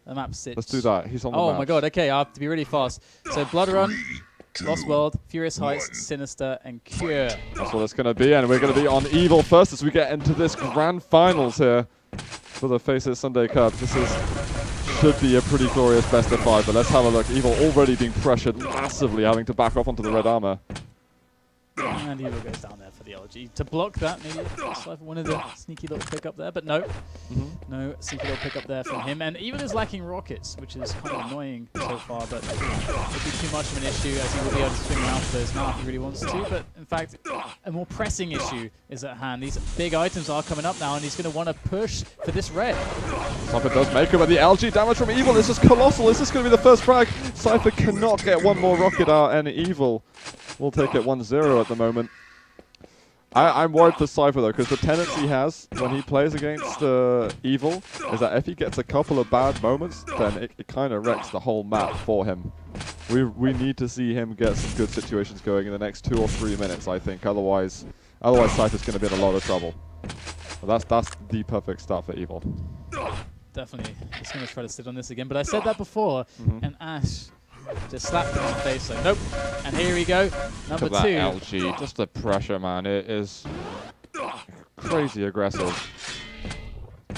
the map sits. Let's do that. He's on the map. Oh my god, okay, I have to be really fast. So Blood Run, Lost World, Furious Heights, Sinister, and Cure. That's what it's going to be, and we're going to be on Evil first as we get into this grand finals here for the Face It Sunday Cup. This should be a pretty glorious best of 5, but let's have a look. Evil already being pressured massively, having to back off onto the red armor. And Evil goes down there for the LG. To block that, maybe Cypher wanted a sneaky little pick up there, but no. No sneaky little pick up there from him. And Evil is lacking rockets, which is kind of annoying so far, but it'll be too much of an issue as he will be able to swing around for those now if he really wants to. But in fact, a more pressing issue is at hand. These big items are coming up now, and he's going to want to push for this red. Cypher does make it, but the LG damage from Evil is just colossal. Is this going to be the first frag? Cypher cannot get one more rocket out, and Evil will take it 1-0 at the moment. I'm worried for Cypher though, because the tendency he has when he plays against Evil is that if he gets a couple of bad moments, then it kind of wrecks the whole map for him. We need to see him get some good situations going in the next 2 or 3 minutes, I think. Otherwise Cypher's going to be in a lot of trouble. But that's the perfect start for Evil. Definitely, he's going to try to sit on this again. But I said that before, and Ash just slapped him in the face. So nope. And here we go. Number 2. Look at that LG, just the pressure, man. It is crazy aggressive.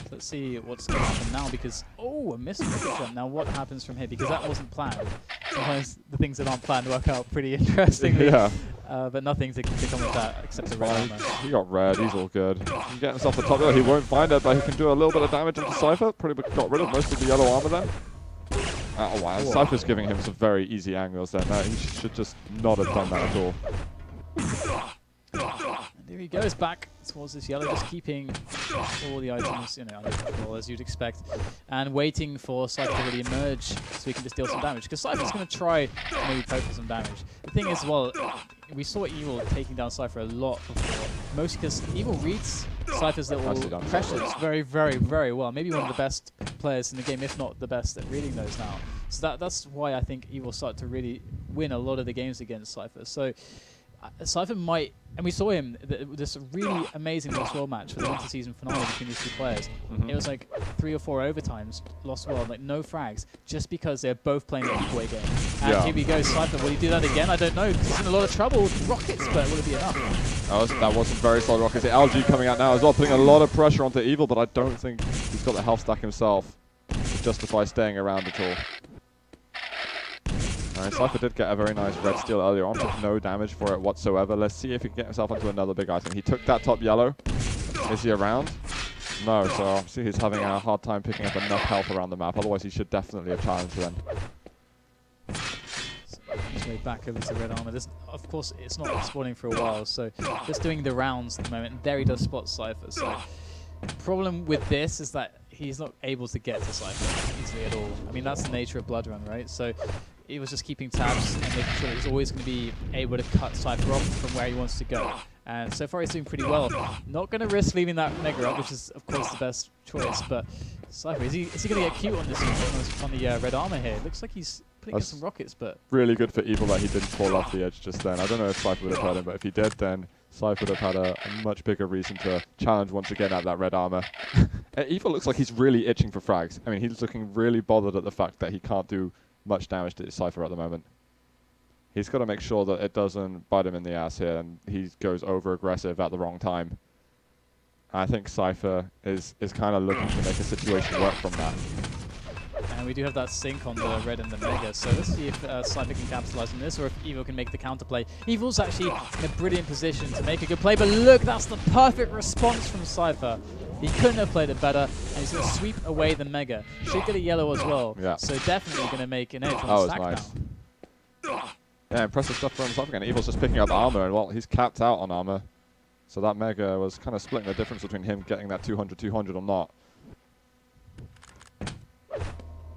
Let's see what's going to happen now because, oh, a missed rocket jump. Now what happens from here? Because that wasn't planned. Sometimes the things that aren't planned work out pretty interestingly. Yeah. But nothing to come with that except the red armor. He got red, he's all good. He can get himself the top hill. He won't find it, but he can do a little bit of damage into Cypher. Pretty much got rid of most of the yellow armor then. Oh wow, Cypher's giving him some very easy angles there. No, he should just not have done that at all. And here he goes back towards this yellow, just keeping all the items, under control as you'd expect, and waiting for Cypher to really emerge so he can just deal some damage. Because Cypher's going to try to maybe poke for some damage. The thing is, well, we saw Evil taking down Cypher a lot before, mostly because Evil reads Cypher's little pressures very, very, very well. Maybe one of the best players in the game, if not the best at reading those now. So that's why I think Evil started to really win a lot of the games against Cypher. So Cypher might, and we saw him, this really amazing Lost World match for the winter season finale between these two players. It was like 3 or 4 overtimes, Lost World, like no frags, just because they're both playing a giveaway game. And here we go, Cypher, will he do that again? I don't know, because he's in a lot of trouble with rockets, but will it be enough? That was some very solid rockets. The LG coming out now as well, putting a lot of pressure onto Evil, but I don't think he's got the health stack himself to justify staying around at all. Alright, Cypher did get a very nice red steal earlier on, took no damage for it whatsoever. Let's see if he can get himself onto another big item. He took that top yellow. Is he around? No, so obviously he's having a hard time picking up enough health around the map. Otherwise he should definitely have challenged then. His way back over to red armor. This, of course, it's not spawning for a while, so just doing the rounds at the moment. And there he does spot Cypher. So the problem with this is that he's not able to get to Cypher easily at all. I mean, that's the nature of Blood Run, right? So he was just keeping tabs and making sure he's always going to be able to cut Cypher off from where he wants to go. And so far he's doing pretty well. Not going to risk leaving that Mega up, which is of course the best choice. But Cypher, is he going to get cute on this on the red armor here? It looks like he's putting in some rockets, but really good for Evil that he didn't fall off the edge just then. I don't know if Cypher would have hurt him, but if he did, then Cypher would have had a much bigger reason to challenge once again at that red armor. Evil looks like he's really itching for frags. I mean, he's looking really bothered at the fact that he can't do much damage to Cypher at the moment. He's got to make sure that it doesn't bite him in the ass here and he goes over aggressive at the wrong time. I think Cypher is kind of looking to make a situation work from that. And we do have that sync on the red and the Mega, so let's see if Cypher can capitalize on this or if Evil can make the counterplay. Evil's actually in a brilliant position to make a good play, but look, that's the perfect response from Cypher. He couldn't have played it better, and he's going to sweep away the Mega. Should get a yellow as well, so definitely going to make an edge on the stack now. Yeah, impressive stuff from Cypher again. Evil's just picking up armor, and well, he's capped out on armor. So that Mega was kind of splitting the difference between him getting that 200-200 or not.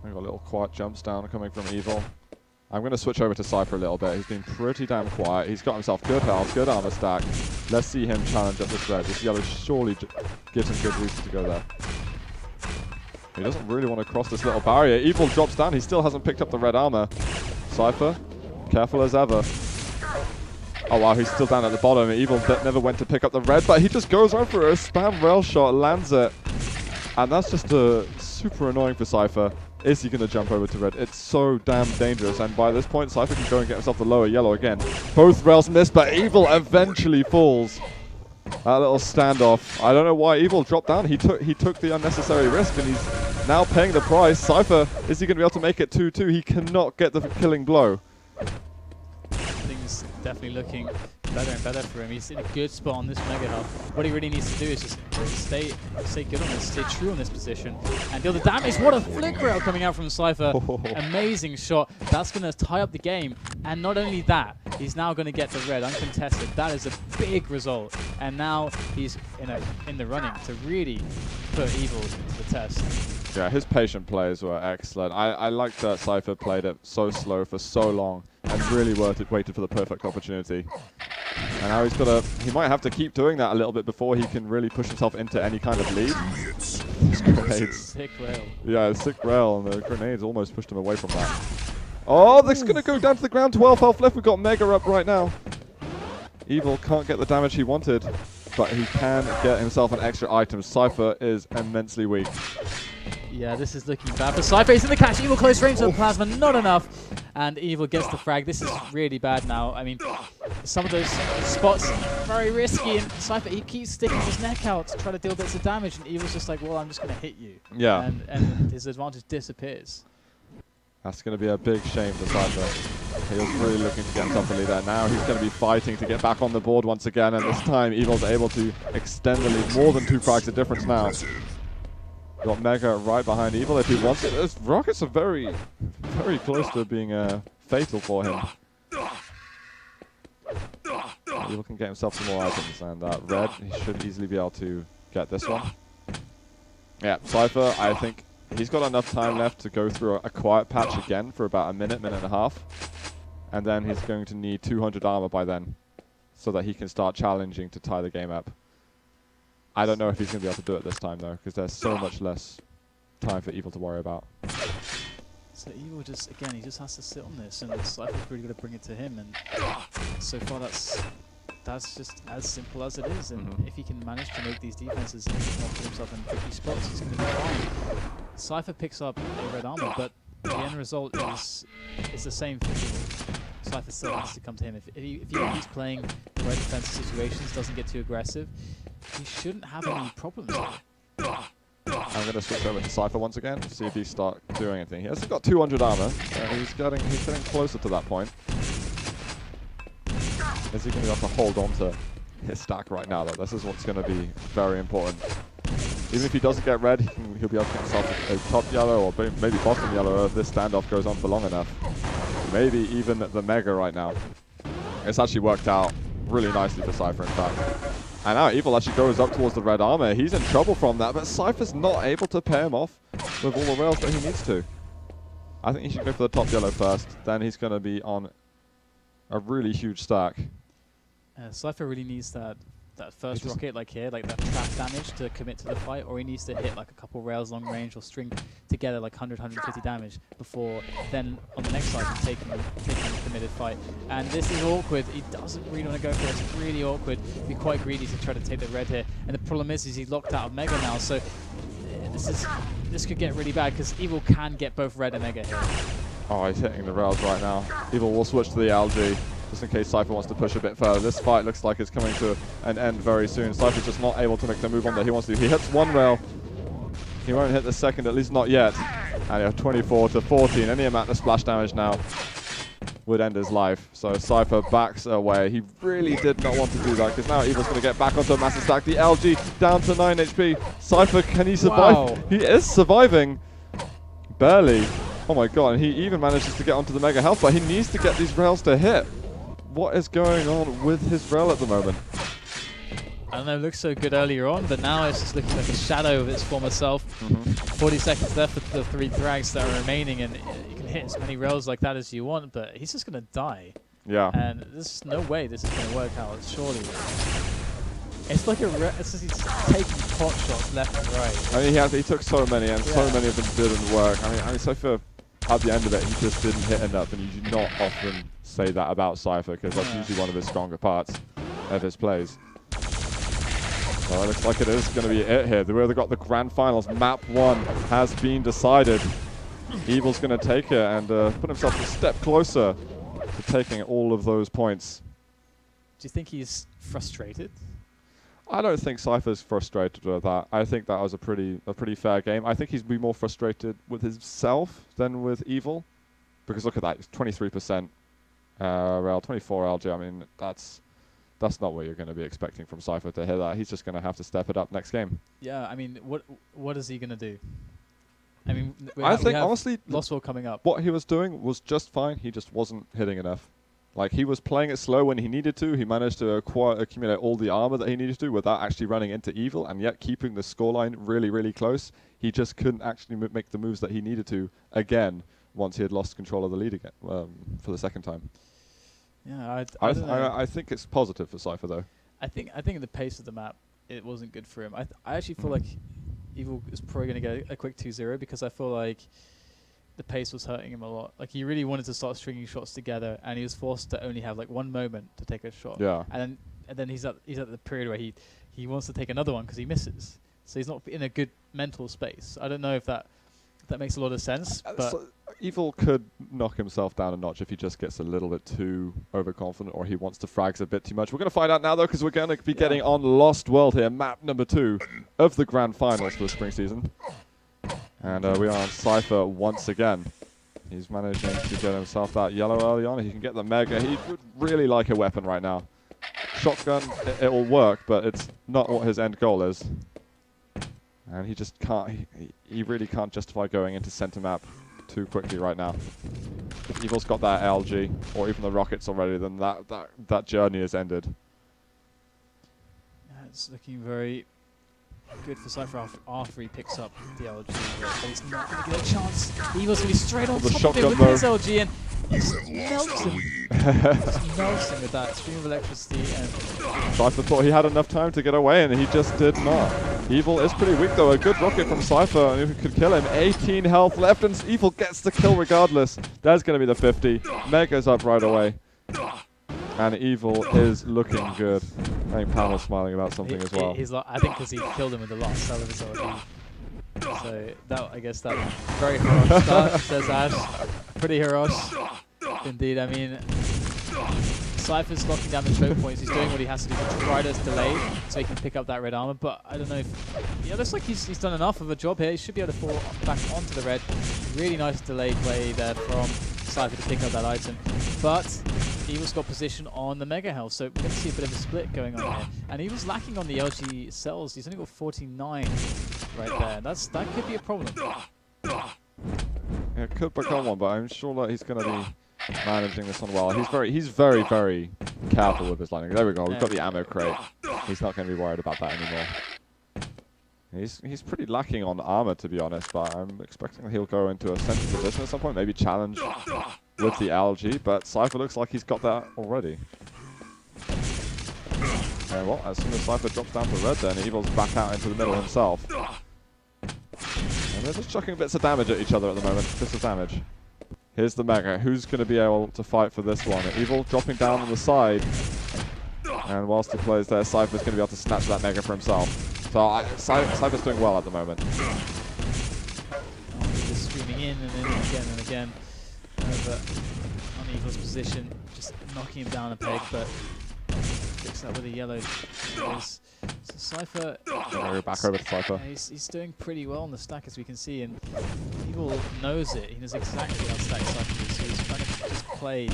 We've got little quiet jumps down coming from Evil. I'm going to switch over to Cypher a little bit. He's been pretty damn quiet. He's got himself good health, good armor stack. Let's see him challenge at this red. This yellow surely gives him good reason to go there. He doesn't really want to cross this little barrier. Evil drops down. He still hasn't picked up the red armor. Cypher, careful as ever. Oh wow, he's still down at the bottom. Evil never went to pick up the red, but he just goes on for a spam rail shot, lands it. And that's just a super annoying for Cypher. Is he going to jump over to red? It's so damn dangerous. And by this point, Cypher can go and get himself the lower yellow again. Both rails miss, but Evil eventually falls. That little standoff. I don't know why Evil dropped down. He took the unnecessary risk, and he's now paying the price. Cypher, is he going to be able to make it 2-2? He cannot get the killing blow. Things definitely looking better and better for him. He's in a good spot on this Mega Health. What he really needs to do is just stay good on this, stay true on this position, and deal the damage. What a flick rail coming out from Cypher. Amazing shot. That's going to tie up the game. And not only that, he's now going to get the red uncontested. That is a big result. And now he's in the running to really put Evil to the test. Yeah, his patient plays were excellent. I like that Cypher played it so slow for so long and really waited for the perfect opportunity. And now he might have to keep doing that a little bit before he can really push himself into any kind of lead. These grenades. Sick rail. Yeah, sick rail, and the grenades almost pushed him away from that. Oh, this is going to go down to the ground. 12 health left. We've got Mega up right now. Evil can't get the damage he wanted, but he can get himself an extra item. Cypher is immensely weak. Yeah, this is looking bad for Cypher. He's in the catch. Evil close range to the plasma, not enough. And Evil gets the frag. This is really bad now. I mean, some of those spots very risky, and Cypher, he keeps sticking his neck out to try to deal bits of damage, and Evil's just like, well, I'm just going to hit you. Yeah. And his advantage disappears. That's going to be a big shame for Cypher. He was really looking to get himself the lead there. Now he's going to be fighting to get back on the board once again, and this time Evil's able to extend the lead. More than 2 frags of difference now. Got Mega right behind Evil if he wants it. Those rockets are very, very close to being fatal for him. Evil can get himself some more items, and red, he should easily be able to get this one. Yeah, Cypher, I think he's got enough time left to go through a quiet patch again for about a minute and a half. And then he's going to need 200 armor by then, so that he can start challenging to tie the game up. I don't know if he's going to be able to do it this time, though, because there's so much less time for Evil to worry about. So Evil just, again, he just has to sit on this, and Cypher's really going to bring it to him. And so far, that's just as simple as it is. And if he can manage to make these defenses and not put himself in tricky spots, he's going to be fine. Cypher picks up a red armor, but the end result is the same for Evil. Cypher still has to come to him. If he's playing the right defensive situations, doesn't get too aggressive, he shouldn't have any problems here. I'm going to switch over to Cypher once again to see if he starts doing anything. He hasn't got 200 armor. He's getting closer to that point. Is he going to be able to hold on to his stack right now, though? This is what's going to be very important. Even if he doesn't get red, he'll be able to get himself a top yellow or maybe bottom yellow if this standoff goes on for long enough. Maybe even the Mega right now. It's actually worked out really nicely for Cypher, in fact. And now Evil actually goes up towards the red armor. He's in trouble from that, but Cypher's not able to pay him off with all the rails that he needs to. I think he should go for the top yellow first. Then he's going to be on a really huge stack. Cypher really needs that first rocket, like here, like that trap damage to commit to the fight, or he needs to hit like a couple rails long range or string together like 100, 150 damage before then on the next side he's taking a committed fight. And this is awkward. He doesn't really want to go for it. It's really awkward. Be quite greedy to try to take the red here. And the problem is he's locked out of Mega now, so this could get really bad because Evil can get both red and Mega here. Oh, he's hitting the rails right now. Evil will switch to the LG. Just in case Cypher wants to push a bit further. This fight looks like it's coming to an end very soon. Cypher's just not able to make the move on that he wants to. He hits one rail. He won't hit the second, at least not yet. And you have 24 to 14. Any amount of splash damage now would end his life. So Cypher backs away. He really did not want to do that because now Evil's going to get back onto a massive stack. The LG down to 9 HP. Cypher, can he survive? Wow. He is surviving. Barely. Oh my god, and he even manages to get onto the Mega Health, but he needs to get these rails to hit. What is going on with his rail at the moment? I don't know, it looked so good earlier on, but now it's just looking like a shadow of its former self. 40 seconds left for the 3 frags that are remaining, and you can hit as many rails like that as you want, but he's just going to die. Yeah. And there's no way this is going to work out, surely. It's like it's just he's taking pot shots left and right. I mean, he took so many, and so many of them didn't work. I mean, Cypher, at the end of it, he just didn't hit enough, and you do not often say that about Cypher, because that's usually one of his stronger parts of his plays. Well, it looks like it is going to be it here. We've got the grand finals. Map 1 has been decided. Evil's going to take it and put himself a step closer to taking all of those points. Do you think he's frustrated? I don't think Cypher's frustrated with that. I think that was a pretty fair game. I think he's be more frustrated with himself than with Evil, because look at that, it's 23% Rel, 24 LG. I mean, that's not what you're going to be expecting from Cypher to hit that. He's just going to have to step it up next game. Yeah, I mean, what is he going to do? I mean, I think honestly, Lost World coming up. What he was doing was just fine. He just wasn't hitting enough. Like, he was playing it slow when he needed to. He managed to accumulate all the armor that he needed to without actually running into Evil, and yet keeping the scoreline really, really close. He just couldn't actually make the moves that he needed to again once he had lost control of the lead again for the second time. Yeah, I think it's positive for Cypher though. I think the pace of the map, it wasn't good for him. I actually feel like Evil is probably going to get a quick 2-0 because I feel like the pace was hurting him a lot. Like, he really wanted to start stringing shots together, and he was forced to only have like one moment to take a shot. Yeah. And then he's at the period where he wants to take another one because he misses. So he's not in a good mental space. I don't know if that makes a lot of sense. But So Evil could knock himself down a notch if he just gets a little bit too overconfident, or he wants to frags a bit too much. We're going to find out now though, because we're going to be getting on Lost World here, map number 2 of the grand finals for the spring season. And we are on Cypher once again. He's managing to get himself that yellow early on. He can get the Mega. He would really like a weapon right now. Shotgun, it will work, but it's not what his end goal is. And he just can't, he really can't justify going into center map too quickly right now. If Evil's got that LG, or even the rockets already, then that journey is ended. yeah, it's looking very good for Cypher after he picks up the LG, but he's not going to get a chance. Evil's going to be straight on The top of him shotgun with his LG, and he just melts him. Just melts him with that stream of electricity. And Cypher thought he had enough time to get away, and he just did not. Evil is pretty weak though. A good rocket from Cypher who could kill him. 18 health left, and Evil gets the kill regardless. There's going to be the 50. Mega's up right away. And Evil is looking good. I think Panel's smiling about something as well. I think because he killed him with the last cell of his LG. So I guess that very heroic start, says Ash. Pretty heroic, indeed. I mean, Cypher's locking down the choke points. He's doing what he has to do to try to delay so he can pick up that red armor. But I don't know if... Yeah, looks like he's done enough of a job here. He should be able to fall back onto the red. Really nice delay play there from Cypher to pick up that item. But Evil's got position on the Mega Health, so we're going to see a bit of a split going on here. And he was lacking on the LG cells. He's only got 49 right there. That could be a problem. It could become one, but I'm sure that he's going to be managing this one well. He's very, very careful with his landing. There we go. We've got the ammo crate. He's not going to be worried about that anymore. He's pretty lacking on armor, to be honest, but I'm expecting he'll go into a center position at some point, maybe challenge with the LG, but Cypher looks like he's got that already. And well, as soon as Cypher drops down to red, then Evil's back out into the middle himself. And they're just chucking bits of damage at each other at the moment. Bits of damage. Here's the Mega. Who's going to be able to fight for this one? Evil dropping down on the side. And whilst he plays there, Cypher's going to be able to snatch that Mega for himself. So Cypher's doing well at the moment. Just streaming in and then again and again. Over on Evil's position. Just knocking him down a peg, but fix that with a yellow. So Cypher... We're back over to Cypher. He's doing pretty well on the stack, as we can see, and Evil knows it. He knows exactly how stacked Cypher is, so he's trying to just play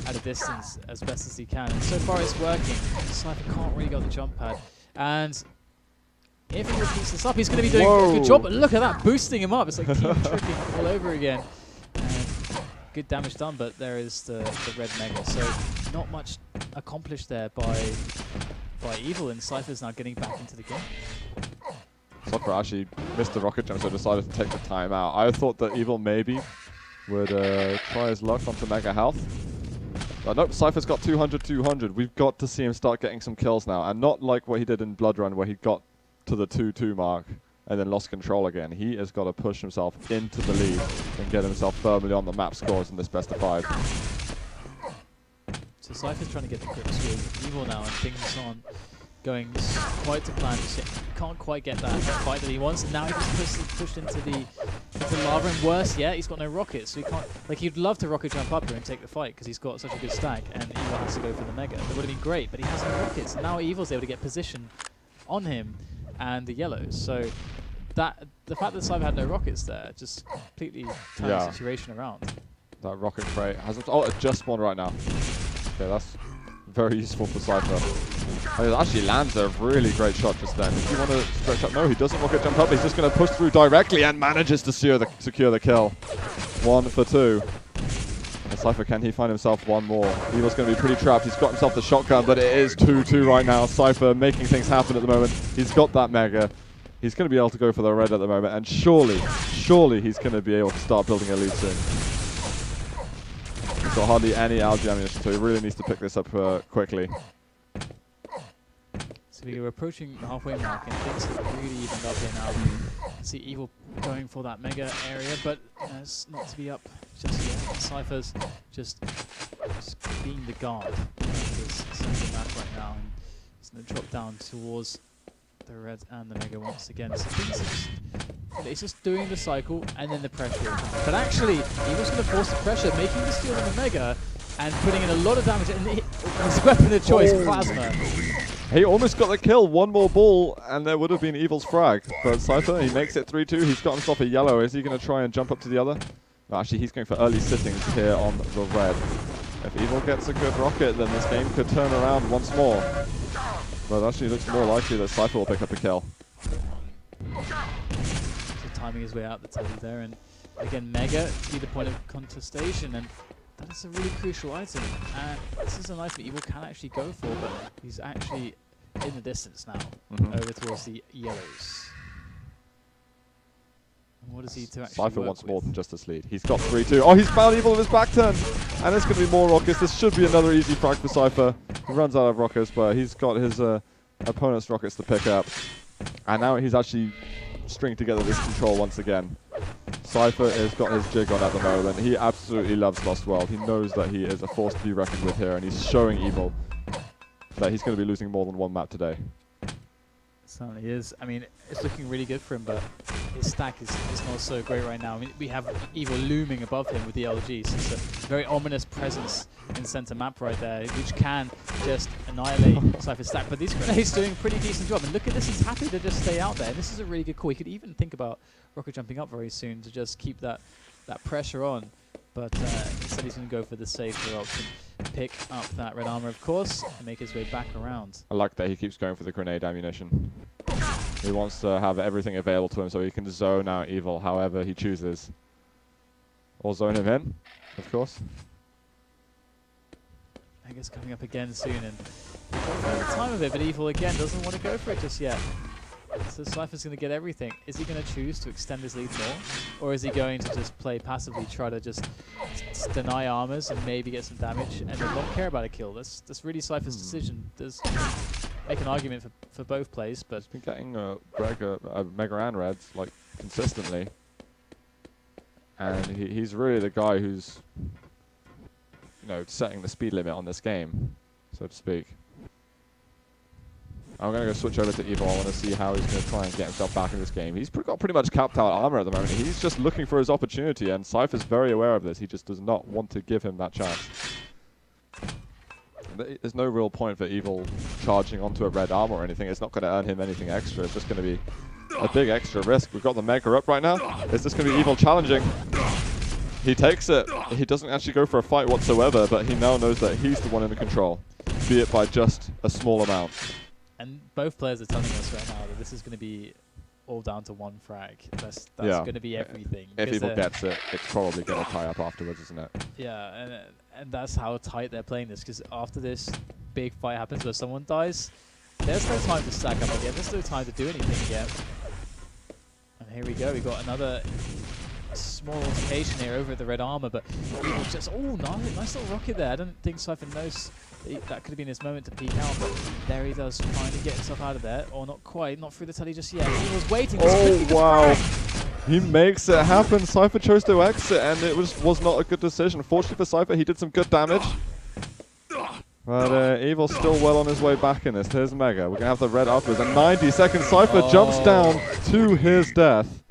at a distance as best as he can. And so far it's working. Cypher can't really get the jump pad. And if he repeats this up, he's going to be doing a good job. But look at that, boosting him up. It's like team tricking all over again. And good damage done, but there is the red Mega. So not much accomplished there by Evil, and Cypher's now getting back into the game. Cypher actually missed the rocket jump, so decided to take the time out. I thought that Evil maybe would try his luck onto Mega Health. But nope, Cypher's got 200-200. We've got to see him start getting some kills now, and not like what he did in Blood Run, where he got to the 2-2 mark and then lost control again. He has got to push himself into the lead and get himself firmly on the map scores in this best of 5. So Cypher's trying to get the grips with Evil now and things on going quite to plan. Just can't quite get that fight that he wants. Now he just pushed into the lava, and worse yet, he's got no rockets, so he can't. Like, he'd love to rocket jump up here and take the fight because he's got such a good stack, and Evil has to go for the Mega. That would have been great, but he has no rockets, and now Evil's able to get position on him and the yellows. So the fact that Cypher had no rockets there just completely turned the situation around. That rocket crate hasn't. Oh, it just spawned right now. Okay, that's very useful for Cypher. It actually lands a really great shot just then. If you want to stretch up, no, he doesn't rocket jump up. He's just going to push through directly and manages to secure the kill. 1 for 2. And Cypher, can he find himself one more? Evil's going to be pretty trapped. He's got himself the shotgun, but it is 2-2 right now. Cypher making things happen at the moment. He's got that Mega. He's going to be able to go for the red at the moment, and surely he's going to be able to start building a lead soon. He's got hardly any algae ammunition, so he really needs to pick this up quickly. So we're approaching the halfway mark, and things have really evened up here now. See Evil going for that Mega area, but it's not to be up just yet. Cypher's just being the guard of this central map right now, and he's going to drop down towards the red and the Mega once again. So things it's just doing the cycle and then the pressure. But actually, Evil's going to force the pressure, making the steal on the Mega and putting in a lot of damage. And his weapon of choice, Plasma. He almost got the kill. One more ball, and there would have been Evil's frag. But Cypher, he makes it 3-2. He's got himself a yellow. Is he going to try and jump up to the other? No, actually, he's going for early sittings here on the red. If Evil gets a good rocket, then this game could turn around once more. But it actually looks more likely that Cypher will pick up a kill. Timing his way out the telly there, and again Mega to be the point of contestation, and that is a really crucial item. And this is an item Evil can actually go for, but he's actually in the distance now, over towards the yellows. And what does he to actually Cypher wants more than just this lead. He's got 3-2. Oh, he's found Evil with his back turn, and there's going to be more rockets. This should be another easy frag for Cypher. He runs out of rockets, but he's got his opponent's rockets to pick up, and now he's actually string together this control once again. Cypher has got his jig on at the moment. He absolutely loves Lost World. He knows that he is a force to be reckoned with here, and he's showing Evil that he's going to be losing more than one map today. Certainly is. I mean, it's looking really good for him, but his stack is not so great right now. I mean, we have Evil looming above him with the LG, so it's a very ominous presence in center map right there, which can just annihilate Cypher's stack. But these grenades doing a pretty decent job. And look at this, he's happy to just stay out there. This is a really good call. He could even think about rocket jumping up very soon to just keep that pressure on. But instead he's going to go for the safer option. Pick up that red armor, of course, and make his way back around. I like that he keeps going for the grenade ammunition. He wants to have everything available to him so he can zone out Evil however he chooses. Or zone him in, of course. Mega's coming up again soon, and the time of it, but Evil again doesn't want to go for it just yet. So Cypher's going to get everything. Is he going to choose to extend his lead more? Or is he going to just play passively, try to just deny armors and maybe get some damage and not care about a kill? That's really Cypher's decision. There's make an argument for both plays, but... He's been getting Mega and Reds, like, consistently. And he's really the guy who's, you know, setting the speed limit on this game, so to speak. I'm going to go switch over to Evil. I want to see how he's going to try and get himself back in this game. He's got pretty much capped out armor at the moment. He's just looking for his opportunity, and Cypher's very aware of this. He just does not want to give him that chance. There's no real point for Evil charging onto a red armor or anything. It's not going to earn him anything extra. It's just going to be a big extra risk. We've got the Mega up right now. Is this going to be Evil challenging? He takes it. He doesn't actually go for a fight whatsoever, but he now knows that he's the one in the control, be it by just a small amount. And both players are telling us right now that this is going to be all down to one frag. That's going to be everything. If Evil gets it, it's probably going to tie up afterwards, isn't it? Yeah, and that's how tight they're playing this, because after this big fight happens where someone dies, there's no time to stack up again. There's no time to do anything again. And here we go. We got another small altercation here over the red armor, but Evil just... Oh, nice little rocket there. I don't think Cypher knows that could have been his moment to peek out, but there he does, trying to get himself out of there. Or not quite, not through the telly just yet. He was waiting. Oh, wow. He makes it happen. Cypher chose to exit, and it was not a good decision. Fortunately for Cypher, he did some good damage. But Evil's still well on his way back in this. Here's Mega. We're going to have the red afterwards. And 90-second Cypher jumps down to his death.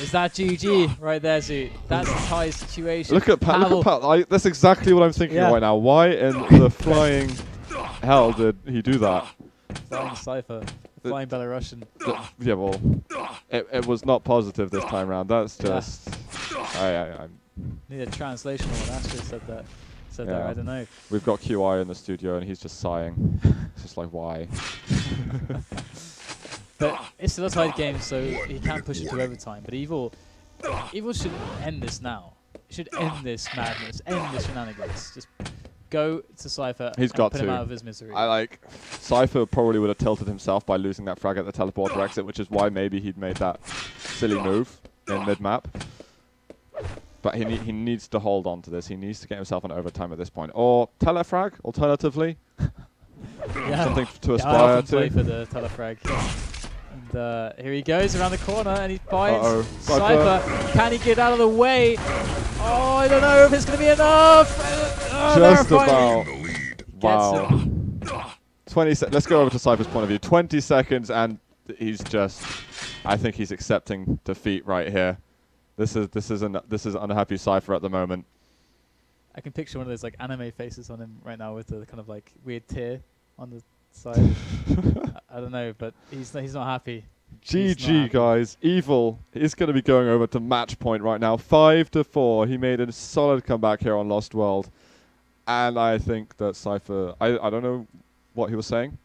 Is that GG right there, Zoot? That's a tie situation. Look at Pat. Look at Pat. That's exactly what I'm thinking right now. Why in the flying hell did he do that? Flying Cypher. Flying Belarusian. Yeah, well, it was not positive this time round. That's just... I need a translation of what Astrid said that. There, I don't know. We've got QI in the studio and he's just sighing. It's just like, why? But it's still a tight game, so he can push it to overtime. But Evil should end this now. He should end this madness, end this shenanigans. Just go to Cypher and put him out of his misery. Cypher probably would have tilted himself by losing that frag at the teleporter exit, which is why maybe he'd made that silly move in mid-map. But he needs to hold on to this. He needs to get himself an overtime at this point. Or telefrag, alternatively. Something to aspire I often to. play for the telefrag. And here he goes around the corner and he finds Cypher. Can he get out of the way? Oh, I don't know if it's going to be enough. Just about. Wow. 20 seconds. Let's go over to Cypher's point of view. 20 seconds and he's just... I think he's accepting defeat right here. This is unhappy Cypher at the moment. I can picture one of those like anime faces on him right now with the kind of like weird tear on the side. I don't know, but he's not happy. GG guys, Evil is going to be going over to match point right now. 5-4. He made a solid comeback here on Lost World, and I think that Cypher. I don't know what he was saying,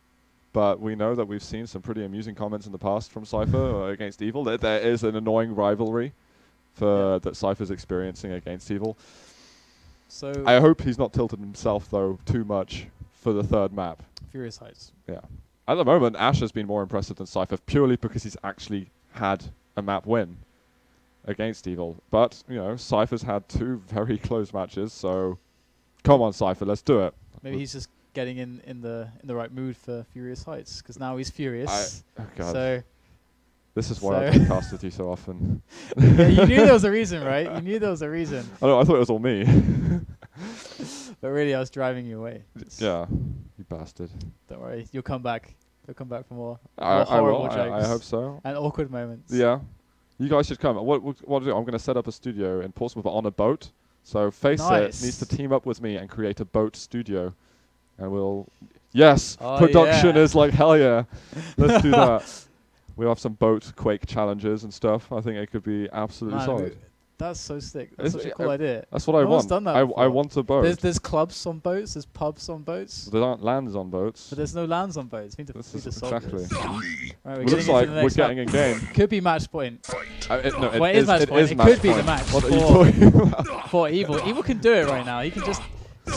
but we know that we've seen some pretty amusing comments in the past from Cypher against Evil. There is an annoying rivalry that Cypher's experiencing against Evil. So I hope he's not tilted himself though too much for the third map. Furious Heights. Yeah. At the moment, Ash has been more impressive than Cypher purely because he's actually had a map win against Evil. But, you know, Cypher's had 2 very close matches, so come on, Cypher, let's do it. Maybe he's just getting in the right mood for Furious Heights because now he's furious. Oh God. So this is why I don't cast with you so often. Yeah, you knew there was a reason, right? You knew there was a reason. I thought it was all me. But really, I was driving you away. Yeah, you bastard. Don't worry, you'll come back. You'll come back for more horrible jokes. I hope so. And awkward moments. Yeah. You guys should come. What I'll do, I'm going to set up a studio in Portsmouth on a boat. So Faceit needs to team up with me and create a boat studio. And we'll... Yes! Production is like, hell yeah. Let's do that. We'll have some boat Quake challenges and stuff. I think it could be absolutely solid. That's so sick. That's such a cool idea. That's what I want. Done that I want a boat. There's clubs on boats. There's pubs on boats. There aren't lands on boats. But there's no lands on boats. We need to solve this. Right, looks like we're getting in game. Could be match point. It is match point. It could be the match. What are you talking about? For Evil. Evil can do it right now. He can just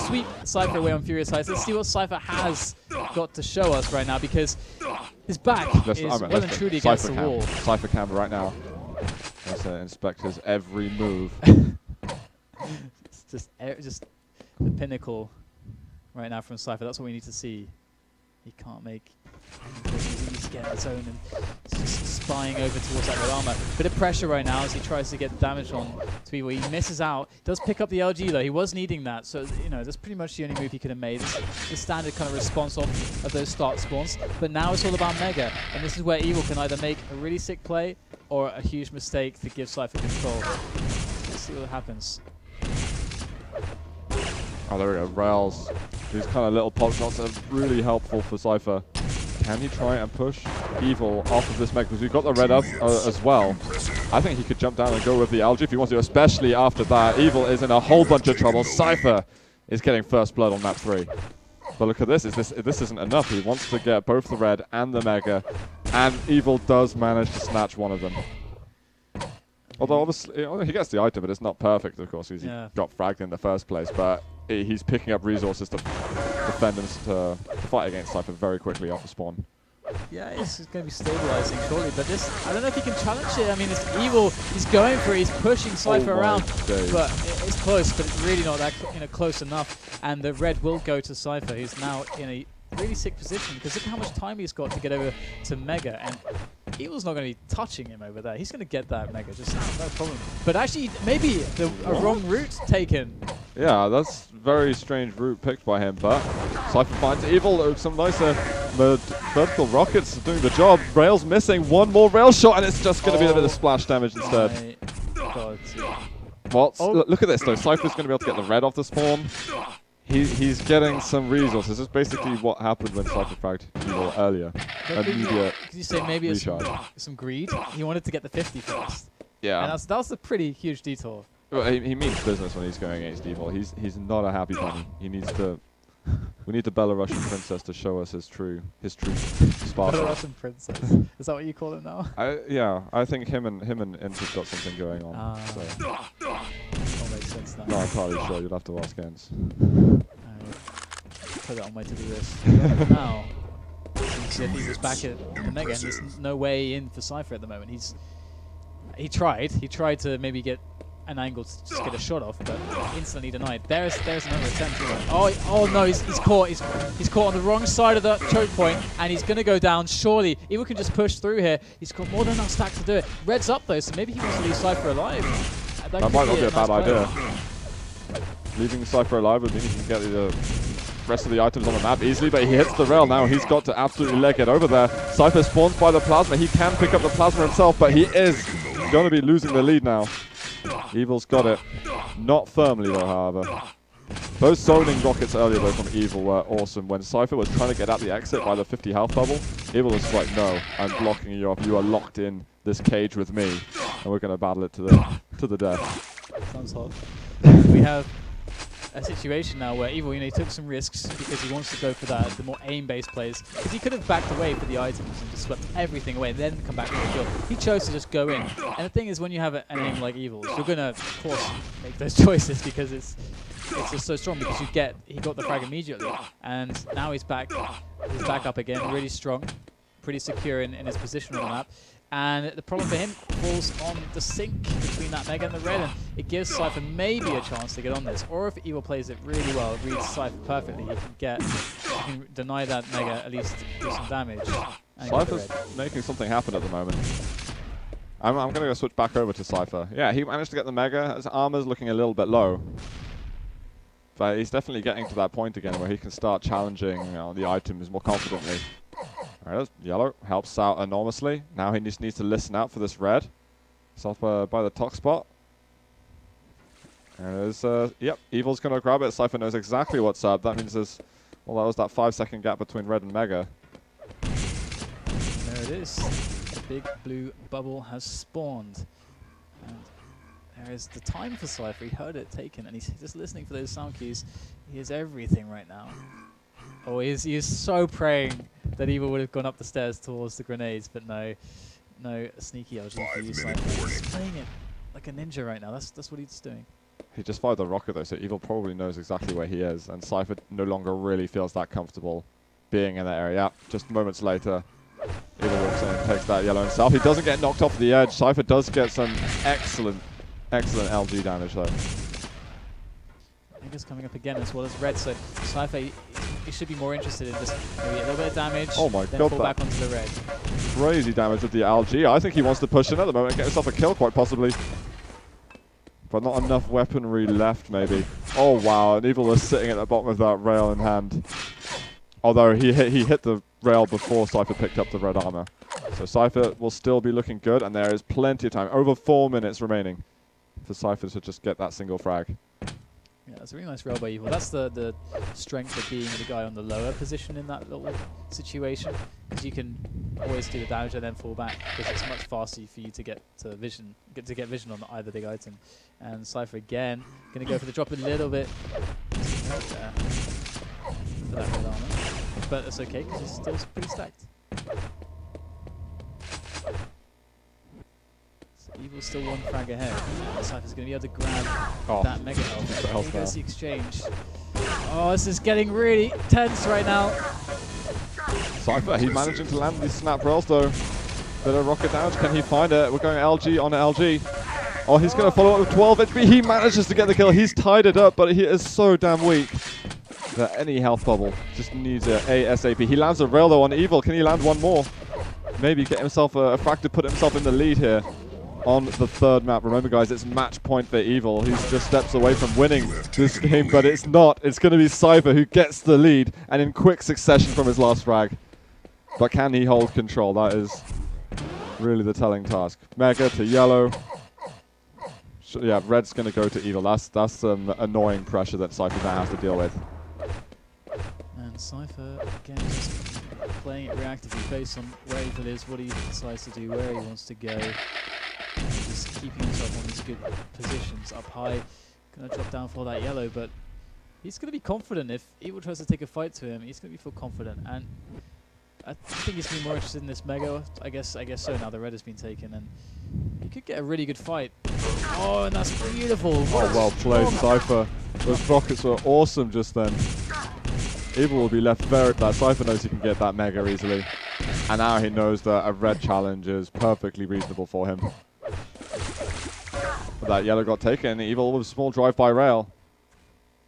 sweep Cypher away on Furious Heights. Let's see what Cypher has got to show us right now because his back is well and truly against the wall. Cypher cam right now. Let's inspect his every move. It's just the pinnacle right now from Cypher. That's what we need to see. He can't make... He's getting his own and just spying over towards that red armor. Bit of pressure right now as he tries to get damage on to Evil. He misses out. Does pick up the LG though. He was needing that. So, you know, that's pretty much the only move he could have made. The standard kind of response off of those start spawns. But now it's all about Mega. And this is where Evil can either make a really sick play or a huge mistake to give Cypher control. Let's see what happens. Oh, there we go. Rails. These kind of little pop shots are really helpful for Cypher. Can he try and push Evil off of this mech? Because we've got the red up as well. I think he could jump down and go with the algae if he wants to, especially after that. Evil is in a whole bunch of trouble. Cypher is getting first blood on map 3. But look at this. This isn't enough. He wants to get both the red and the mega. And Evil does manage to snatch one of them. Although obviously he gets the item, but it's not perfect, of course, because he got fragged in the first place. But he's picking up resources to defend and to fight against Cypher very quickly off the spawn. Yeah, it's going to be stabilizing shortly, but this, I don't know if he can challenge it. I mean, it's Evil. He's going for it. He's pushing Cypher around, but it's close, but it's really not that close enough. And the red will go to Cypher, who's now in a really sick position because look how much time he's got to get over to Mega, and Evil's not going to be touching him over there. He's going to get that Mega, just no problem. But actually, maybe a wrong route taken. Yeah, that's very strange route picked by him, but Cypher finds Evil. Some nicer vertical rockets doing the job. Rail's missing. One more rail shot, and it's just going to be a bit of splash damage instead. My God. Well, look at this though. Cypher's going to be able to get the red off the spawn. He's getting some resources. This is basically what happened when Cypher fragged Evil earlier. Immediate Could you say maybe it's recharge. some greed? He wanted to get the 50 first. Yeah. And that was a pretty huge detour. Well, he means business when he's going against Evil. He's not a happy bunny. He needs to. We need the Belarusian princess to show us his true sparkle. Belarusian princess. Is that what you call it now? Yeah, I think him and Inta's got something going on. So. That makes sense now. Not entirely sure. You'll have to ask Gens. Put that on my to-do list. Now, if he was back at the Mega, and there's no way in for Cypher at the moment. He tried to maybe get an angle to just get a shot off, but instantly denied. There's another attempt. Oh no, he's caught. He's caught on the wrong side of the choke point, and he's gonna go down. Surely, Evil can just push through here. He's got more than enough stack to do it. Red's up though, so maybe he wants to leave Cypher alive. That might not be a bad idea. Leaving Cypher alive would mean he can get the rest of the items on the map easily, but he hits the rail now. He's got to absolutely leg it over there. Cypher spawns by the plasma. He can pick up the plasma himself, but he is going to be losing the lead now. Evil's got it. Not firmly though, however. Those zoning rockets earlier though from Evil were awesome. When Cypher was trying to get out the exit by the 50 health bubble, Evil was like, no, I'm blocking you up. You are locked in this cage with me, and we're going to battle it to the death. Sounds hot. We have a situation now where Evil, he took some risks because he wants to go for the more aim-based plays. Because he could have backed away for the items and just swept everything away and then come back to the kill. He chose to just go in. And the thing is, when you have an aim like Evil's, you're going to, of course, make those choices because it's just so strong because he got the frag immediately. And now he's back up again, really strong, pretty secure in his position on the map. And the problem for him falls on the sync between that Mega and the red, and it gives Cypher maybe a chance to get on this. Or if Evil plays it really well, reads Cypher perfectly, he can deny that Mega, at least do some damage. Cypher's making something happen at the moment. I'm going to go switch back over to Cypher. Yeah, he managed to get the Mega. His armor's looking a little bit low. But he's definitely getting to that point again where he can start challenging the items more confidently. Alright, yellow helps out enormously. Now he just needs to listen out for this red. It's off by the top spot. And there's, yep, Evil's going to grab it. Cypher knows exactly what's up. That means there's, well, that was that 5-second gap between red and Mega. There it is. The big blue bubble has spawned. And there is the time for Cypher. He heard it taken, and he's just listening for those sound cues. He hears everything right now. Oh, he is so praying that Evil would have gone up the stairs towards the grenades, but no sneaky LG for you, Cypher. He's playing it like a ninja right now. That's what he's doing. He just fired the rocket though, so Evil probably knows exactly where he is, and Cypher no longer really feels that comfortable being in that area. Just moments later, Evil walks in and takes that yellow himself. He doesn't get knocked off the edge. Cypher does get some excellent LG damage though. Mega's coming up again as well as red, so Cypher, he should be more interested in just maybe a little bit of damage, oh my then God, fall back onto the red. Crazy damage with the LG. I think he wants to push in at the moment and get himself a kill quite possibly. But not enough weaponry left maybe. Oh wow, and Evil was sitting at the bottom of that rail in hand. Although he hit the rail before Cypher picked up the red armor. So Cypher will still be looking good, and there is plenty of time. Over 4 minutes remaining for Cypher to just get that single frag. Yeah, that's a really nice rail by Evil. That's the strength of being the guy on the lower position in that little situation, because you can always do the damage and then fall back, because it's much faster for you to get vision on either big item. And Cypher again going to go for the drop a little bit there for that red armor, but that's okay because he's still pretty stacked. Evil's still one frag ahead. Cypher's going to be able to grab that Mega health. Here goes the exchange. Oh, this is getting really tense right now. Cypher, he's managing to land these snap rails though. Bit of rocket damage. Can he find it? We're going LG on LG. Oh, he's going to follow up with 12 HP. He manages to get the kill. He's tied it up, but he is so damn weak that any health bubble just needs a ASAP. He lands a rail though on Evil. Can he land one more? Maybe get himself a frag to put himself in the lead here. on the third map. Remember, guys, it's match point for Evil. He's just steps away from winning this game, but it's not. It's going to be Cypher who gets the lead, and in quick succession from his last frag. But can he hold control? That is really the telling task. Mega to yellow. Yeah, red's going to go to Evil. That's some annoying pressure that Cypher now has to deal with. And Cypher, again, just playing it reactively based on where Evil is, what he decides to do, where he wants to go. And just keeping himself on these good positions up high. Going to drop down for that yellow, but he's going to be confident. If Evil tries to take a fight to him, he's going to feel confident. And I think he's going to be more interested in this Mega. I guess so now the red has been taken. And he could get a really good fight. Oh, and that's beautiful. Oh, well played, Cypher. Those rockets were awesome just then. Evil will be left very bad. Cypher knows he can get that Mega easily. And now he knows that a red challenge is perfectly reasonable for him. But that yellow got taken. Evil with a small drive by rail.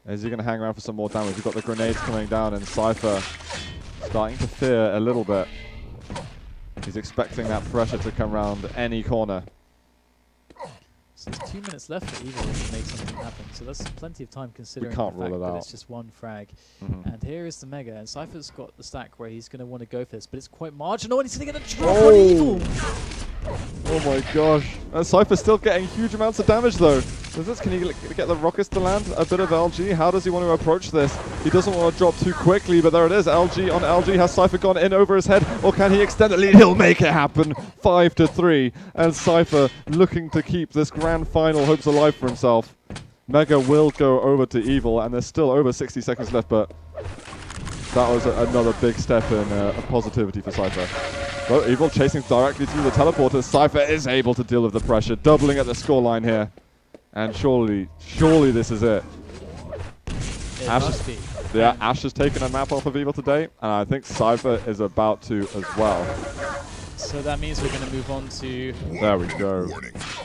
Is he going to hang around for some more damage? We've got the grenades coming down and Cypher starting to fear a little bit. He's expecting that pressure to come around any corner. So there's 2 minutes left for Evil to make something happen. So that's plenty of time considering We can't the fact rule it that out. it's just one frag. And here is the Mega. And Cypher's got the stack where he's going to want to go for this. But it's quite marginal and he's going to get a drop on Evil. Oh my gosh. Cypher's still getting huge amounts of damage though. Can he get the rockets to land? A bit of LG. How does he want to approach this? He doesn't want to drop too quickly, but there it is. LG on LG. Has Cypher gone in over his head? Or can he extend the lead? He'll make it happen. 5-3. And Cypher looking to keep this grand final hopes alive for himself. Mega will go over to Evil, and there's still over 60 seconds left, but that was another big step in positivity for Cypher. Well, Evil chasing directly through the teleporter. Cypher is able to deal with the pressure, doubling at the scoreline here. And surely this is it. It must be. Yeah, Ash has taken a map off of Evil today, and I think Cypher is about to as well. So that means we're going to move on to There we go.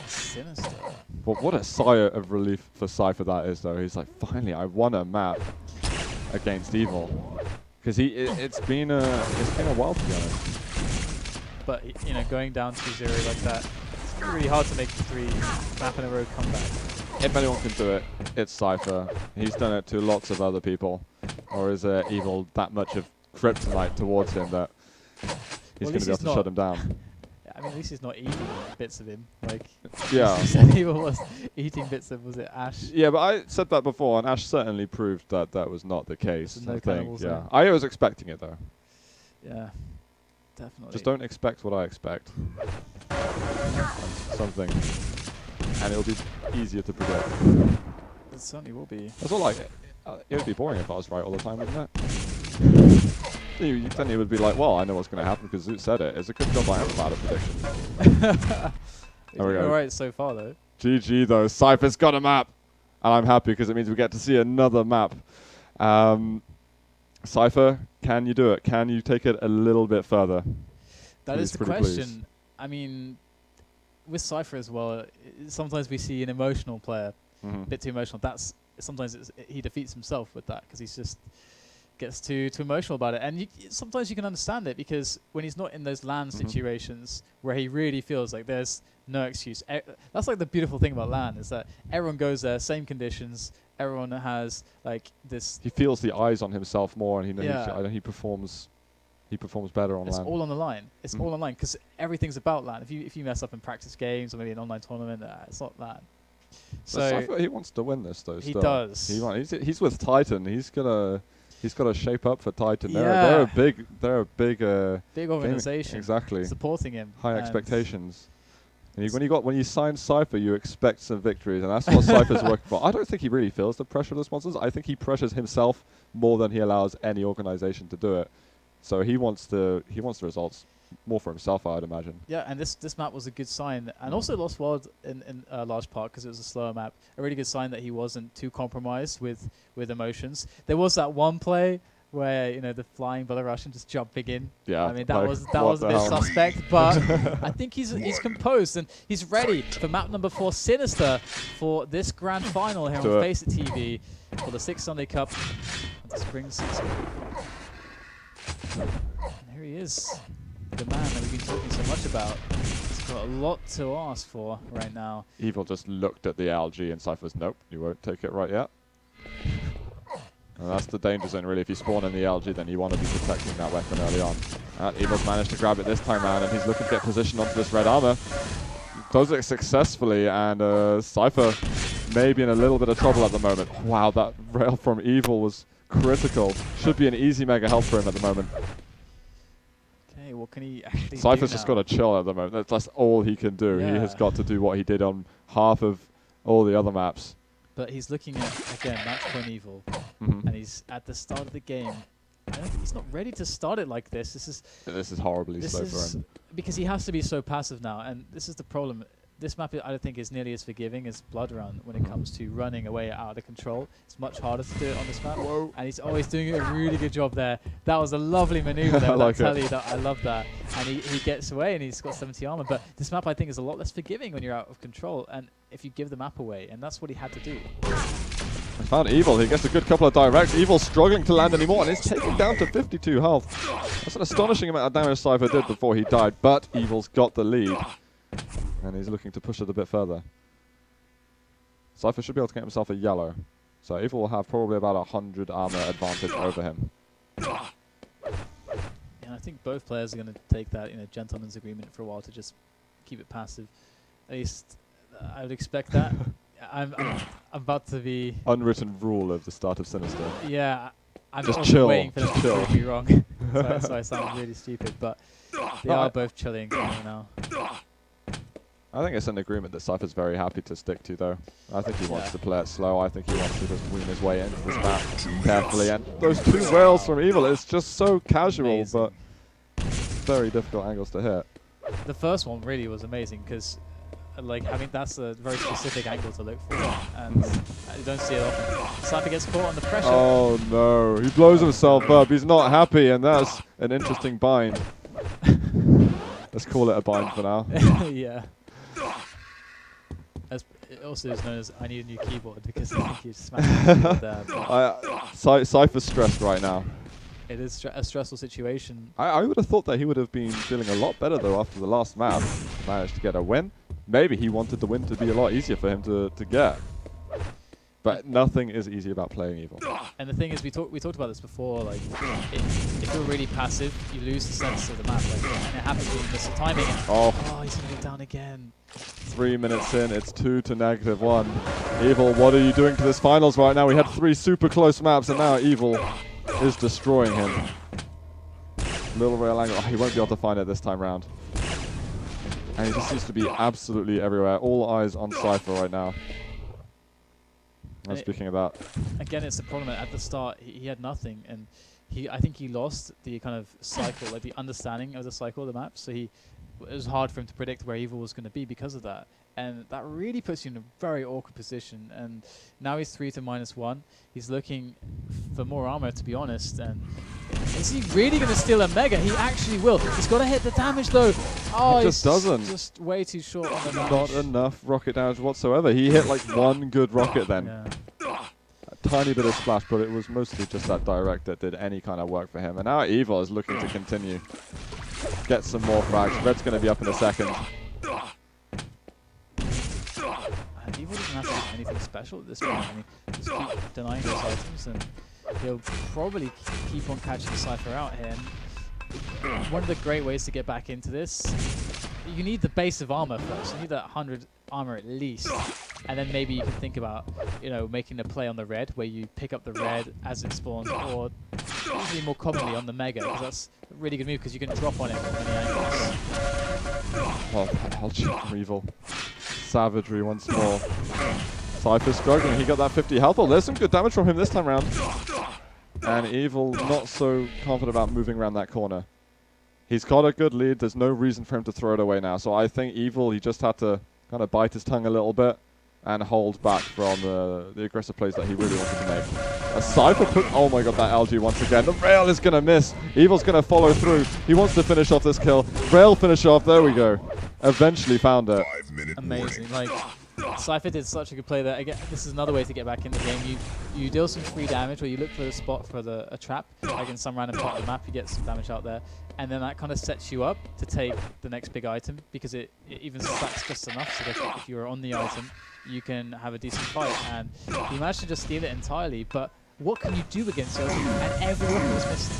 Sinister. But what a sigh of relief for Cypher that is, though. He's like, finally, I won a map against Evil. Because it's been a while, to be honest. But, you know, going down 2-0 like that, it's really hard to make 3 map in a row comeback. If anyone can do it, it's Cypher. He's done it to lots of other people. Or is Evil that much of kryptonite towards him that he's going to be able to shut him down? I mean, at least he's not eating bits of him. Like, Yeah. you said Evil was eating bits of, was it Ash? Yeah, but I said that before, and Ash certainly proved that that was not the case. There's no I think. cannibals Yeah, there. I was expecting it though. Yeah, definitely. Just don't expect what I expect. Something, and it'll be easier to predict. It certainly will be. That's all. Like, it would be boring if I was right all the time, wouldn't it? Then you would be like, well, I know what's going to happen because Zoot said it. It's a good job I am bad at prediction. There we go. Alright so far, though. GG though, Cypher's got a map, and I'm happy because it means we get to see another map. Cypher, can you do it? Can you take it a little bit further? That Please, is the pretty question. please. I mean, with Cypher as well, sometimes we see an emotional player, a bit too emotional. Sometimes he defeats himself with that because he's just gets too emotional about it. And sometimes you can understand it because when he's not in those LAN situations where he really feels like there's no excuse. That's like the beautiful thing about LAN is that everyone goes there, same conditions. Everyone has like this. He feels the eyes on himself more, and he performs better on It's LAN. all on the line. It's all online because everything's about LAN. If you mess up in practice games or maybe an online tournament, it's not LAN. So Cypher, he wants to win this though. he still. does. He's with Titan. He's got to shape up for Titan. Yeah. They're a big big organization. Exactly. Supporting him. High and expectations. And when you sign Cypher, you expect some victories, and that's what Cypher's working for. I don't think he really feels the pressure of the sponsors. I think he pressures himself more than he allows any organization to do it. So he wants the results more for himself, I'd imagine. Yeah, and this map was a good sign, and also Lost World in a large part because it was a slower map. A really good sign that he wasn't too compromised with emotions. There was that one play where the flying Belarusian just jumping in. Yeah, I mean that was a bit hell? suspect, but I think he's composed and he's ready for map number 4, Sinister, for this grand final here on Face It TV for the 6th Sunday Cup at the Spring Season. And here he is, the man that we've been talking so much about. This got a lot to ask for right now. Evil just looked at the LG and Cypher's, nope, you won't take it right yet. And that's the danger zone, really. If you spawn in the LG, then you want to be protecting that weapon early on. Evil's managed to grab it this time around, and he's looking to get positioned onto this red armor. Does it successfully, and Cypher may be in a little bit of trouble at the moment. Wow, that rail from Evil was critical. Should be an easy mega health for him at the moment. Okay, what can he actually Cypher's do just now? got to chill at the moment. That's all he can do. Yeah. He has got to do what he did on half of all the other maps. But he's looking at, again, match point Evil, Mhm. and he's at the start of the game. I don't think he's not ready to start it like this. This This is horribly slow for is him. because he has to be so passive now, and this is the problem. This map, I don't think, is nearly as forgiving as Blood Run when it comes to running away out of control. It's much harder to do it on this map, Whoa. and he's always doing a really good job there. That was a lovely maneuver there. I like I'll tell it. you that I love that. And he gets away, and he's got 70 armor. But this map, I think, is a lot less forgiving when you're out of control, and if you give the map away, and that's what he had to do. I found Evil. He gets a good couple of directs. Evil's struggling to land anymore, and it's taken down to 52 health. That's an astonishing amount of damage Cypher did before he died, but Evil's got the lead. And he's looking to push it a bit further. Cypher should be able to get himself a yellow. So Evil will have probably about 100 armor advantage over him. And I think both players are going to take that in a gentleman's agreement for a while to just keep it passive. At least I would expect that. I'm about to be... Unwritten rule of the start of Sinister. Yeah, I'm Just also chill, waiting for them just to chill. prove me wrong. So I sound really stupid, but they No, are both chilling right now. I think it's an agreement that Cypher's very happy to stick to, though. I think he wants Yeah. to play it slow. I think he wants to just wean his way into this map carefully. And those two rails from Evil, it's just so casual, Amazing. but very difficult angles to hit. The first one really was amazing because, like, I mean, that's a very specific angle to look for, and you don't see it often. Cypher gets caught under pressure. Oh no, he blows himself up. He's not happy, and that's an interesting bind. Let's call it a bind for now. Yeah. As it also is known as I need a new keyboard because I think you smashed the keyboard there. But Cypher's stressed right now. it is a stressful situation. I would have thought that he would have been feeling a lot better, though, after the last map. Managed to get a win. Maybe he wanted the win to be a lot easier for him to get. But nothing is easy about playing Evil. And the thing is, we talked about this before. Like, if you're really passive, you lose the sense of the map. Like, and it happens when you miss the timing. And Oh, oh, he's gonna go down again. 3 minutes in, it's 2 to -1. Evil, what are you doing to this finals right now? We had 3 super close maps, and now Evil is destroying him. Little rail angle. Oh, he won't be able to find it this time round. And he just seems to be absolutely everywhere. All eyes on Cypher right now. And speaking of that, Again, it's the problem. At the start, he had nothing, and I think he lost the kind of cycle, like the understanding of the cycle of the map. So it was hard for him to predict where Evil was going to be because of that. And that really puts you in a very awkward position. And now he's 3 to -1. He's looking for more armor, to be honest. And is he really going to steal a mega? He actually will. He's got to hit the damage, though. Oh, He just doesn't. Just way too short on the damage. not enough rocket damage whatsoever. He hit like 1 good rocket then. Yeah. A tiny bit of splash, but it was mostly just that direct that did any kind of work for him. And now Evil is looking to continue. Get some more frags. Red's going to be up in a second. And Evil doesn't have to do anything special at this point. I mean, just keep denying those items, and he'll probably keep on catching Cypher out here. And one of the great ways to get back into this, you need the base of armor first. You need that 100 armor at least, and then maybe you can think about, making a play on the red, where you pick up the red as it spawns, or usually more commonly on the mega, because that's a really good move because you can drop on it from many angles. Oh, LG from Evil. Savagery once more. Cypher struggling. He got that 50 health. Oh, there's some good damage from him this time round. And Evil not so confident about moving around that corner. He's got a good lead. There's no reason for him to throw it away now. So I think Evil, he just had to kind of bite his tongue a little bit and hold back from the aggressive plays that he really wanted to make. A Cypher oh my god, that LG once again. The rail is going to miss. Evil's going to follow through. He wants to finish off this kill. Rail finish off. There we go. Eventually found it. Amazing. Like, Cypher did such a good play that again, this is another way to get back in the game. You deal some free damage, or you look for the spot for a trap, like in some random part of the map, you get some damage out there, and then that kind of sets you up to take the next big item because it even stacks just enough so that if you're on the item, you can have a decent fight. And you managed to just steal it entirely, but what can you do against LG? And every weapon was missed.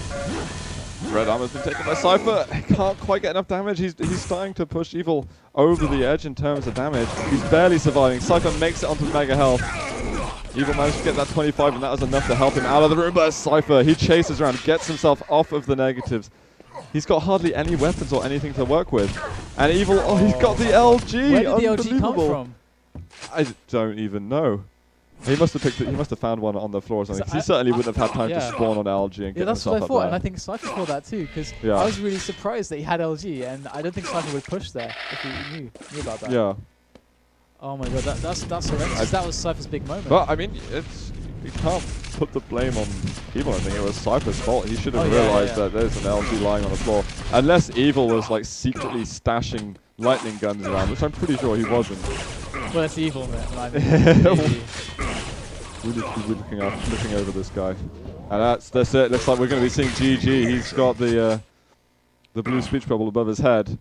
Red armor's been taken by Cypher. He can't quite get enough damage. He's starting to push Evil over the edge in terms of damage. He's barely surviving. Cypher makes it onto mega health. Evil managed to get that 25, and that was enough to help him out of the room. But Cypher, he chases around, gets himself off of the negatives. He's got hardly any weapons or anything to work with. And Evil, oh, he's got the LG. Where did the LG come from? I don't even know. He must have picked it. He must have found one on the floor or something. 'Cause he certainly wouldn't have had time to spawn on LG and get that's himself what I up thought, there. and I think Cypher thought that too, because I was really surprised that he had LG, and I don't think Cypher would push there if he knew about that. Yeah. Oh my god, that's horrendous. That was Cypher's big moment. But I mean, you can't put the blame on Evil. I think it was Cypher's fault. He should have realized that there's an LG lying on the floor, unless Evil was like secretly stashing lightning guns around, which I'm pretty sure he wasn't. Well, it's Evil, man. We're looking over this guy, and that's it. Looks like we're going to be seeing GG. He's got the blue speech bubble above his head.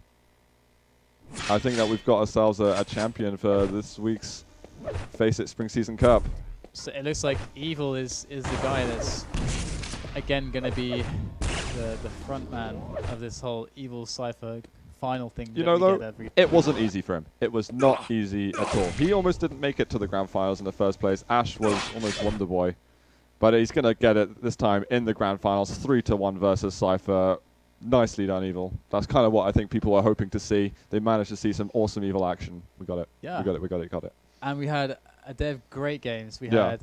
I think that we've got ourselves a champion for this week's Face It Spring Season Cup. So it looks like Evil is the guy that's again going to be the front man of this whole Evil Cypher final thing. You know, though, it wasn't easy for him. It was not easy at all. He almost didn't make it to the grand finals in the first place. Ash was almost Wonder Boy, but he's going to get it this time in the grand finals, 3-1 versus Cypher. Nicely done, Evil. That's kind of what I think people are hoping to see. They managed to see some awesome Evil action. We got it. Yeah. We got it. And we had a day of great games. We had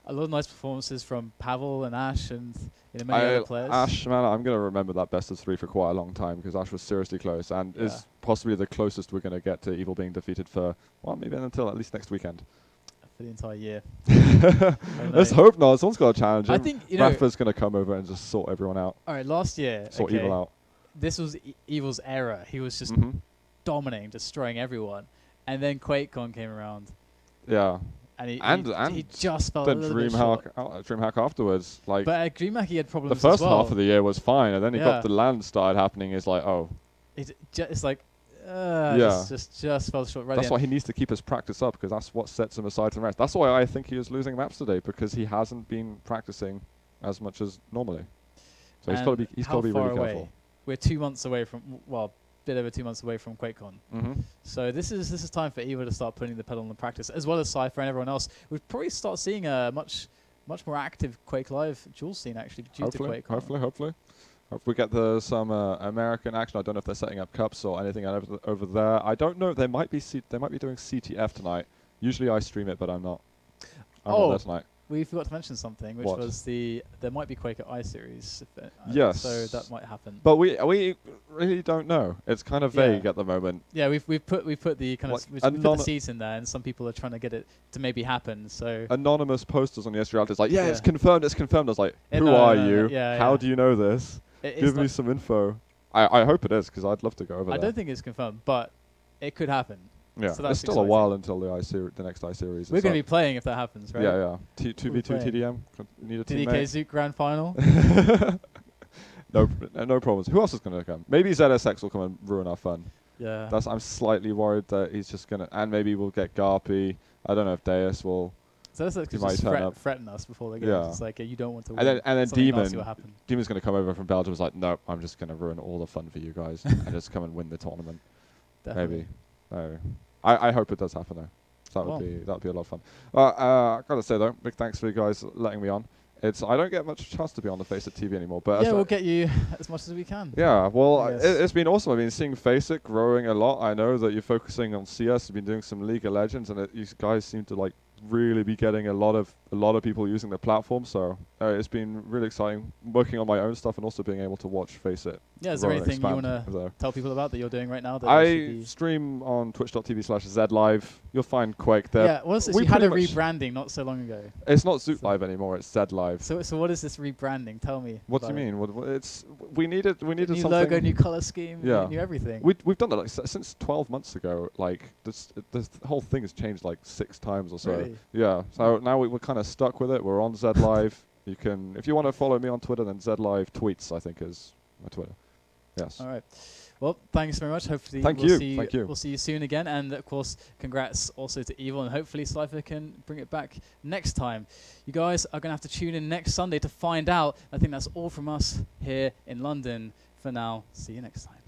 a lot of nice performances from Pavel and Ash and many other players. Ash, man, I'm going to remember that best of 3 for quite a long time because Ash was seriously close and is possibly the closest we're going to get to Evil being defeated for, well, maybe until at least next weekend. For the entire year. Let's hope not. Someone's got to challenge him. I think, Rafa's going to come over and just sort everyone out. All right, last year, Sort Evil out. This was Evil's era. He was just dominating, destroying everyone. And then QuakeCon came around. Yeah. And he just felt a little bit short. DreamHack afterwards. Like, but at DreamHack he had problems the first as well. half of the year was fine, and then he got the land started happening. It's like, oh. It's like, just fell short. Right. That's why he needs to keep his practice up, because that's what sets him aside from the rest. That's why I think he was losing maps today, because he hasn't been practicing as much as normally. So he's got to be really careful. We're 2 months away from, well, bit over 2 months away from QuakeCon. So this is time for Evil to start putting the pedal on the practice, as well as Cypher and everyone else. We'd probably start seeing a much more active Quake Live duel scene actually due to QuakeCon. Hopefully. If we get some American action, I don't know if they're setting up cups or anything over there. I don't know. They might be doing CTF tonight. Usually I stream it, but I'm not. I'm not there tonight. We forgot to mention something, which was there might be Quake at iSeries. Yes. So that might happen. But we really don't know. It's kind of vague at the moment. Yeah, we've put the kind of we put the seeds in there, and some people are trying to get it to maybe happen. So anonymous posters on the SG Reality is like, it's confirmed. It's confirmed. I was like, who are you? How do you know this? Give me some info. I hope it is, because I'd love to go over there. I don't think it's confirmed, but it could happen. Yeah, so it's still a while until the next iSeries. We're going to be playing if that happens, right? Yeah. 2v2 TDM. Need a teammate. TDK Zook Grand Final. No problems. Who else is going to come? Maybe ZSX will come and ruin our fun. Yeah. I'm slightly worried that he's just going to... And maybe we'll get Garpy. I don't know if Deus will... ZSX could just threaten us before the game. Yeah. It's like, you don't want to win. And then Demon's going to come over from Belgium. It's like, no, I'm just going to ruin all the fun for you guys and just come and win the tournament. Definitely. Maybe. I hope it does happen though. So that would be a lot of fun. I gotta say though, big thanks for you guys letting me on. I don't get much chance to be on the Face It TV anymore, but we'll get you as much as we can. Yeah, well, it's been awesome. I've been seeing Face It growing a lot. I know that you're focusing on CS. You've been doing some League of Legends, and you guys seem to like really be getting a lot of people using the platform. So it's been really exciting working on my own stuff and also being able to watch Face It. Yeah, is there grow and anything you want expand to there. tell people about that you're doing right now? That they should I be stream on twitch.tv/ZLive. You'll find Quake there. yeah, what's this? we You had a pretty much- rebranding not so long ago. It's not Zoot So- Live anymore. It's Zed Live. So what is this rebranding? Tell me. What do you about it. mean? We needed New something. logo, new color scheme, Yeah. new everything. We've done that like since 12 months ago. Like this whole thing has changed like 6 times or so. Really? Yeah. So now we're kind of stuck with it. We're on Zed Live. You can, if you want to follow me on Twitter, then Zed Live Tweets I think is my Twitter. Yes. All right. Well, thanks very much. Hopefully Thank we'll you. see Thank you. We'll see you soon again. And of course, congrats also to Evil, and hopefully Cypher can bring it back next time. You guys are going to have to tune in next Sunday to find out. I think that's all from us here in London. For now, see you next time.